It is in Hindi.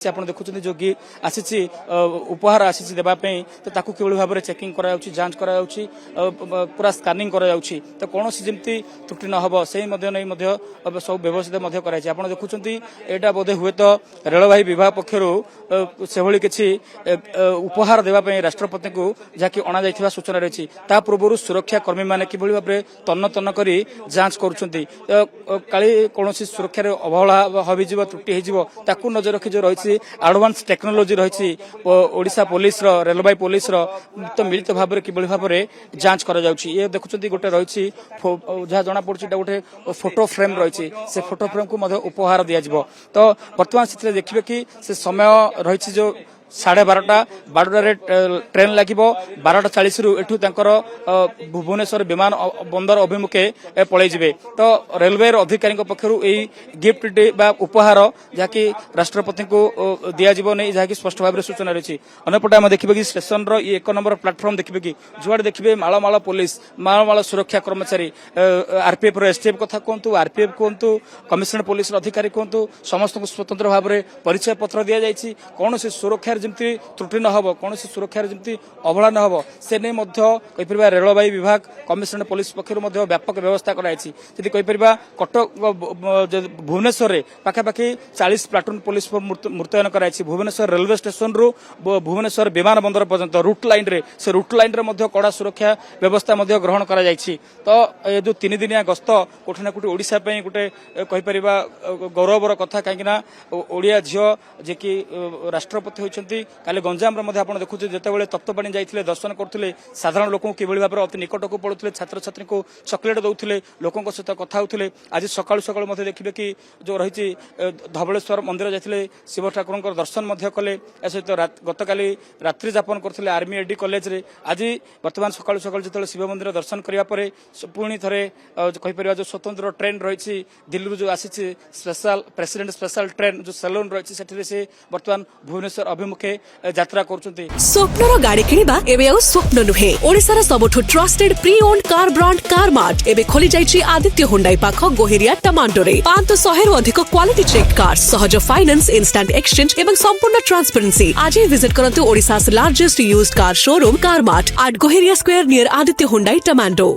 ଆପଣ ଦେଖୁଛନ୍ତି ଯୋଉ ଆସିଛି ଉପହାର ଆସିଛି ଦେବା ପାଇଁ ତ ତାକୁ କିଭଳି ଭାବରେ ଚେକିଂ କରାଯାଉଛି ଯାଞ୍ଚ କରାଯାଉଛି ପୁରା ସ୍କାନିଂ କରାଯାଉଛି ତ କୌଣସି ଯେମିତି ତ୍ରୁଟି ନ ହେବ ସେହି ମଧ୍ୟ ନେଇ ମଧ୍ୟ ସବୁ ବ୍ୟବସ୍ଥା ମଧ୍ୟ କରାଯାଇଛି ଆପଣ ଦେଖୁଛନ୍ତି ଏଇଟା ବୋଧେ ହୁଏତ ରେଳବାଇ ବିଭାଗ ପକ୍ଷରୁ ସେଭଳି କିଛି ଉପହାର ଦେବା ପାଇଁ ରାଷ୍ଟ୍ରପତିଙ୍କୁ ଯାହାକି ଅଣାଯାଇଥିବା ସୂଚନା ରହିଛି ତା ପୂର୍ବରୁ ସୁରକ୍ଷା କର୍ମୀମାନେ କିଭଳି ଭାବରେ ତନ୍ନ ତନ୍ନ କରି ଯାଞ୍ଚ କରୁଛନ୍ତି କାଳେ କୌଣସି ସୁରକ୍ଷାରେ ଅବହେଳା ହବିଯିବ ତ୍ରୁଟି ହେଇଯିବ ତାକୁ ନଜର ରଖି ଯୋଉ ରହିଛି ଆଡଭାନ୍ସ टेक्नोलोजी रही ओडिशा पुलिस रेलवे पुलिस तो मिलित भाव किभली भाव जांच कर ये देखुं गोटे रही जहाँ जना पड़ी गोटे फोटो फ्रेम रही से फोटो फ्रेम को उपहार दिज्व तो बर्तमान से देखिए कि से समय रही जो 12:30 ट्रेन लगे 12:40 रु एठू भुवनेश्वर विमान बंदर अभिमुखे पलैजे तो रेलवे अधिकारी पक्षर गिफ्ट उपहार जहाँकि राष्ट्रपति को दिज्व नहीं जहाँकि स्पष्ट भाव में सूचना रही अंपटे आम देखिए कि स्टेशन एक नंबर प्लाटफर्म देखिए कि जुआड़े देखिए मालमाल पुलिस मालमाल सुरक्षा कर्मचारी आरपीएफ एसटीएफ कथा कहतु आरपीएफ कहतु कमिशनर पुलिस अधिकारी कहतु समस्त स्वतंत्र भाव में परिचय पत्र दि जाएगी कौन से सुरक्षा जमी त्रुटि न हो कौन सुरक्षार जमी अवहेला न हो से नहीं रेलवाई विभाग कमिशनर पुलिस पक्षर व्यापक व्यवस्था कराई कटक भुवनेश्वर में पाखापाखि 40 प्लाटून पुलिस मुतयन कराई भुवनेश्वर रेलवे स्टेशन रु भुवनेश्वर विमान बंदर पर्यंत रूट लाइन रे से रूट लाइन रे कड़ा सुरक्षा व्यवस्था ग्रहण करा तो ये जो 3 दिनिया गस्त कोठी ना कोठी ओडिशा पे गोटे गौरवर कथा कहीं ओडिया झील जे कि राष्ट्रपति होती काली गंजाम आप देखुं जिते तप्तपाणी जाते दर्शन करते साधारण लोक किभली भाव अति निकट को पड़ुते छात्र छात्री को चॉकलेट दौले लोकों सहित कथा होते आज सकाळु सकाळु देखिए कि जो रही धवलेश्वर मंदिर जाते शिव ठाकुर दर्शन कले सहित गतकाली रात्रि जापन करते आर्मी एडी कॉलेज रे आज बर्तमान सकाळु सकाळु जो शिव मंदिर दर्शन कराया पुणी थे जो स्वतंत्र ट्रेन रही दिल्ली जो आसी स्पेशल प्रेसिडेंट स्पेशल ट्रेन जो सेलून रही से बर्तमान भुवनेश्वर अभिमुखे यात्रा करछन्ती स्वप्नर गाड़ी किनिबा एबे आ स्वप्न नुहे ओडिसार सबठु trusted pre owned car brand car mart एबे खोली जाइछि आदित्य हुंडई पाख गोहेरिया टमाटोरे 500 रु अधिक क्वालिटी चेक कार सहज फाइनेंस इंस्टेंट एक्सचेंज एवं संपूर्ण ट्रांसपेरेंसी आज ही विजिट करंतु Odisha's largest used car showroom car mart at Gohiria square near Aditya Hyundai tomato.